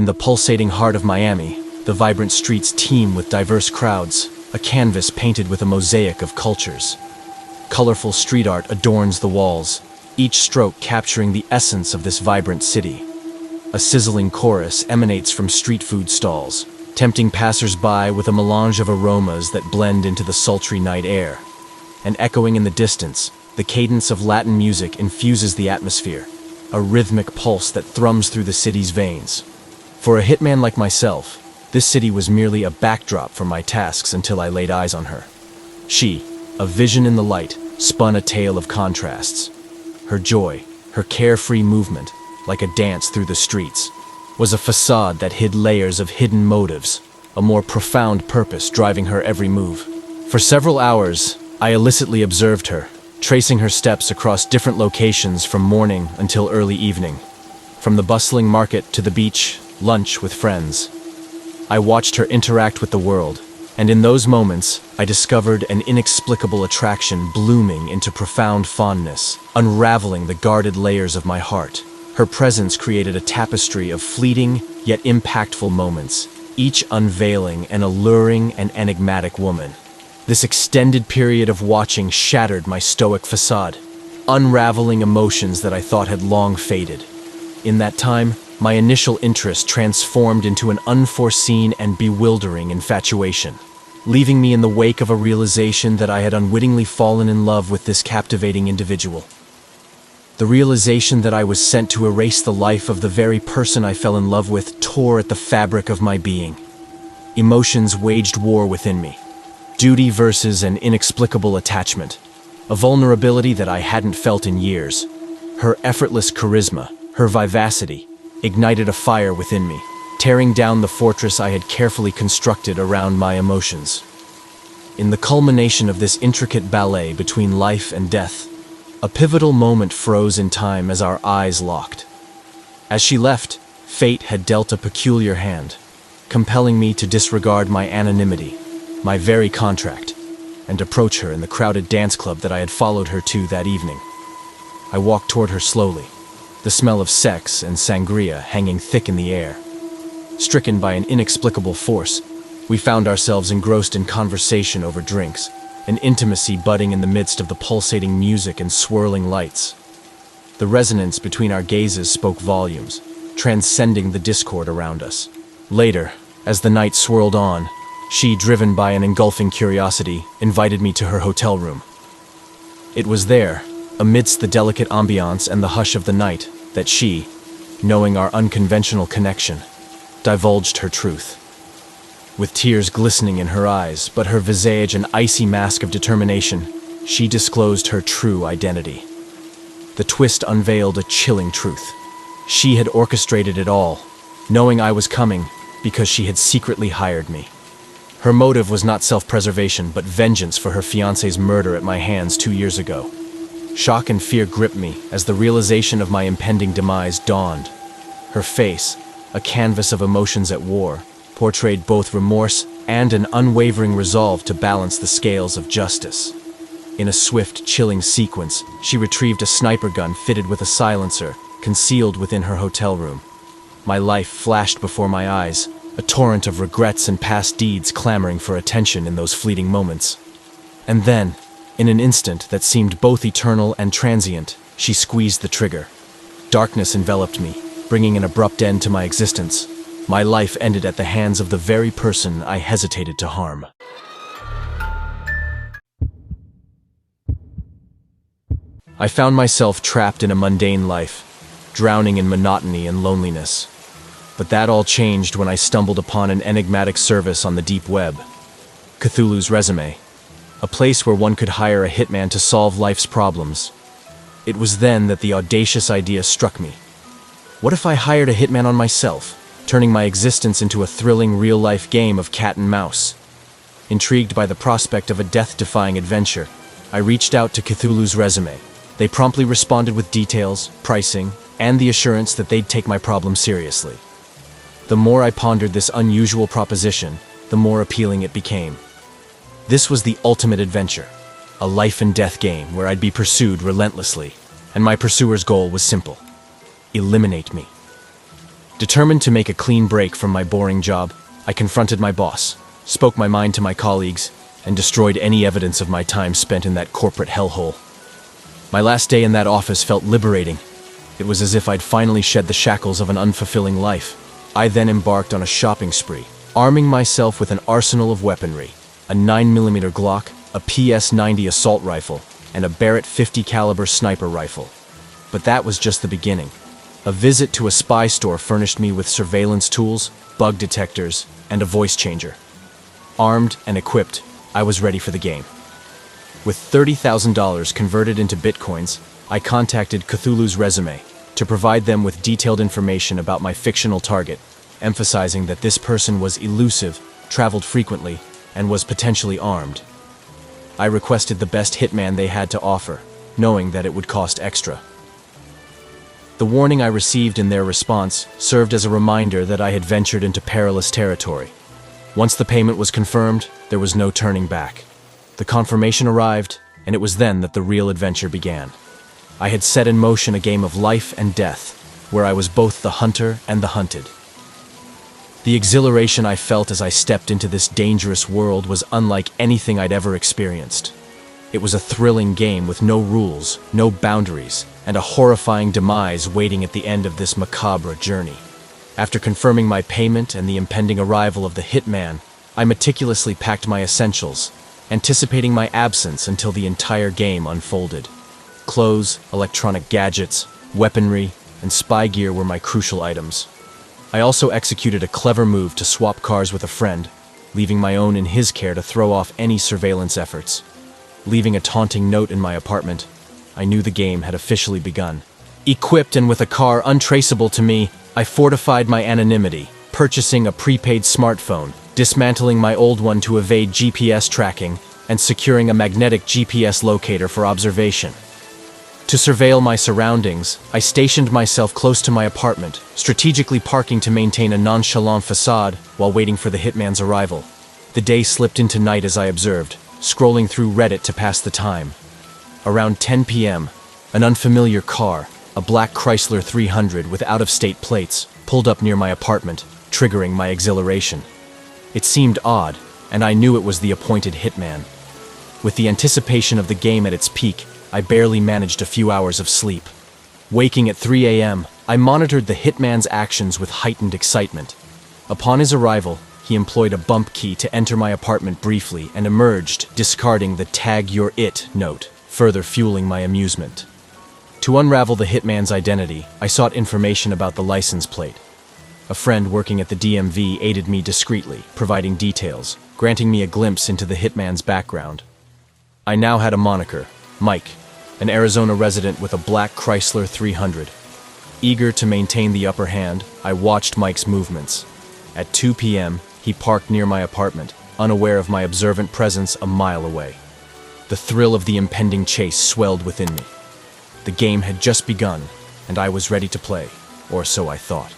In the pulsating heart of Miami, the vibrant streets teem with diverse crowds, a canvas painted with a mosaic of cultures. Colorful street art adorns the walls, each stroke capturing the essence of this vibrant city. A sizzling chorus emanates from street food stalls, tempting passers-by with a melange of aromas that blend into the sultry night air. And echoing in the distance, the cadence of Latin music infuses the atmosphere, a rhythmic pulse that thrums through the city's veins. For a hitman like myself, this city was merely a backdrop for my tasks until I laid eyes on her. She, a vision in the light, spun a tale of contrasts. Her joy, her carefree movement, like a dance through the streets, was a facade that hid layers of hidden motives, a more profound purpose driving her every move. For several hours, I illicitly observed her, tracing her steps across different locations from morning until early evening. From the bustling market to the beach, lunch with friends. I watched her interact with the world, and in those moments, I discovered an inexplicable attraction blooming into profound fondness, unraveling the guarded layers of my heart. Her presence created a tapestry of fleeting yet impactful moments, each unveiling an alluring and enigmatic woman. This extended period of watching shattered my stoic facade, unraveling emotions that I thought had long faded. In that time, my initial interest transformed into an unforeseen and bewildering infatuation, leaving me in the wake of a realization that I had unwittingly fallen in love with this captivating individual. The realization that I was sent to erase the life of the very person I fell in love with tore at the fabric of my being. Emotions waged war within me. Duty versus an inexplicable attachment. A vulnerability that I hadn't felt in years. Her effortless charisma, her vivacity, ignited a fire within me, tearing down the fortress I had carefully constructed around my emotions. In the culmination of this intricate ballet between life and death, a pivotal moment froze in time as our eyes locked. As she left, fate had dealt a peculiar hand, compelling me to disregard my anonymity, my very contract, and approach her in the crowded dance club that I had followed her to that evening. I walked toward her slowly, the smell of sex and sangria hanging thick in the air. Stricken by an inexplicable force, we found ourselves engrossed in conversation over drinks, an intimacy budding in the midst of the pulsating music and swirling lights. The resonance between our gazes spoke volumes, transcending the discord around us. Later, as the night swirled on, she, driven by an engulfing curiosity, invited me to her hotel room. It was there, amidst the delicate ambiance and the hush of the night, that she, knowing our unconventional connection, divulged her truth. With tears glistening in her eyes, but her visage an icy mask of determination, she disclosed her true identity. The twist unveiled a chilling truth. She had orchestrated it all, knowing I was coming because she had secretly hired me. Her motive was not self-preservation, but vengeance for her fiancé's murder at my hands 2 years ago. Shock and fear gripped me as the realization of my impending demise dawned. Her face, a canvas of emotions at war, portrayed both remorse and an unwavering resolve to balance the scales of justice. In a swift, chilling sequence, she retrieved a sniper gun fitted with a silencer, concealed within her hotel room. My life flashed before my eyes, a torrent of regrets and past deeds clamoring for attention in those fleeting moments. And then, in an instant that seemed both eternal and transient, she squeezed the trigger. Darkness enveloped me, bringing an abrupt end to my existence. My life ended at the hands of the very person I hesitated to harm. I found myself trapped in a mundane life, drowning in monotony and loneliness. But that all changed when I stumbled upon an enigmatic service on the deep web, Cthulhu's Resume, a place where one could hire a hitman to solve life's problems. It was then that the audacious idea struck me. What if I hired a hitman on myself, turning my existence into a thrilling real-life game of cat and mouse? Intrigued by the prospect of a death-defying adventure, I reached out to Cthulhu's Resume. They promptly responded with details, pricing, and the assurance that they'd take my problem seriously. The more I pondered this unusual proposition, the more appealing it became. This was the ultimate adventure, a life-and-death game where I'd be pursued relentlessly, and my pursuer's goal was simple: eliminate me. Determined to make a clean break from my boring job, I confronted my boss, spoke my mind to my colleagues, and destroyed any evidence of my time spent in that corporate hellhole. My last day in that office felt liberating. It was as if I'd finally shed the shackles of an unfulfilling life. I then embarked on a shopping spree, arming myself with an arsenal of weaponry, a 9mm Glock, a PS-90 assault rifle, and a Barrett 50 caliber sniper rifle. But that was just the beginning. A visit to a spy store furnished me with surveillance tools, bug detectors, and a voice changer. Armed and equipped, I was ready for the game. With $30,000 converted into bitcoins, I contacted Cthulhu's Resume to provide them with detailed information about my fictional target, emphasizing that this person was elusive, traveled frequently, and was potentially armed. I requested the best hitman they had to offer, knowing that it would cost extra. The warning I received in their response served as a reminder that I had ventured into perilous territory. Once the payment was confirmed, there was no turning back. The confirmation arrived, and it was then that the real adventure began. I had set in motion a game of life and death, where I was both the hunter and the hunted. The exhilaration I felt as I stepped into this dangerous world was unlike anything I'd ever experienced. It was a thrilling game with no rules, no boundaries, and a horrifying demise waiting at the end of this macabre journey. After confirming my payment and the impending arrival of the hitman, I meticulously packed my essentials, anticipating my absence until the entire game unfolded. Clothes, electronic gadgets, weaponry, and spy gear were my crucial items. I also executed a clever move to swap cars with a friend, leaving my own in his care to throw off any surveillance efforts. Leaving a taunting note in my apartment, I knew the game had officially begun. Equipped and with a car untraceable to me, I fortified my anonymity, purchasing a prepaid smartphone, dismantling my old one to evade GPS tracking, and securing a magnetic GPS locator for observation. To surveil my surroundings, I stationed myself close to my apartment, strategically parking to maintain a nonchalant facade while waiting for the hitman's arrival. The day slipped into night as I observed, scrolling through Reddit to pass the time. Around 10 p.m., an unfamiliar car, a black Chrysler 300 with out-of-state plates, pulled up near my apartment, triggering my exhilaration. It seemed odd, and I knew it was the appointed hitman. With the anticipation of the game at its peak, I barely managed a few hours of sleep. Waking at 3 a.m., I monitored the hitman's actions with heightened excitement. Upon his arrival, he employed a bump key to enter my apartment briefly and emerged, discarding the "tag you're it" note, further fueling my amusement. To unravel the hitman's identity, I sought information about the license plate. A friend working at the DMV aided me discreetly, providing details, granting me a glimpse into the hitman's background. I now had a moniker, Mike, an Arizona resident with a black Chrysler 300. Eager to maintain the upper hand, I watched Mike's movements. At 2 p.m., he parked near my apartment, unaware of my observant presence a mile away. The thrill of the impending chase swelled within me. The game had just begun, and I was ready to play, or so I thought.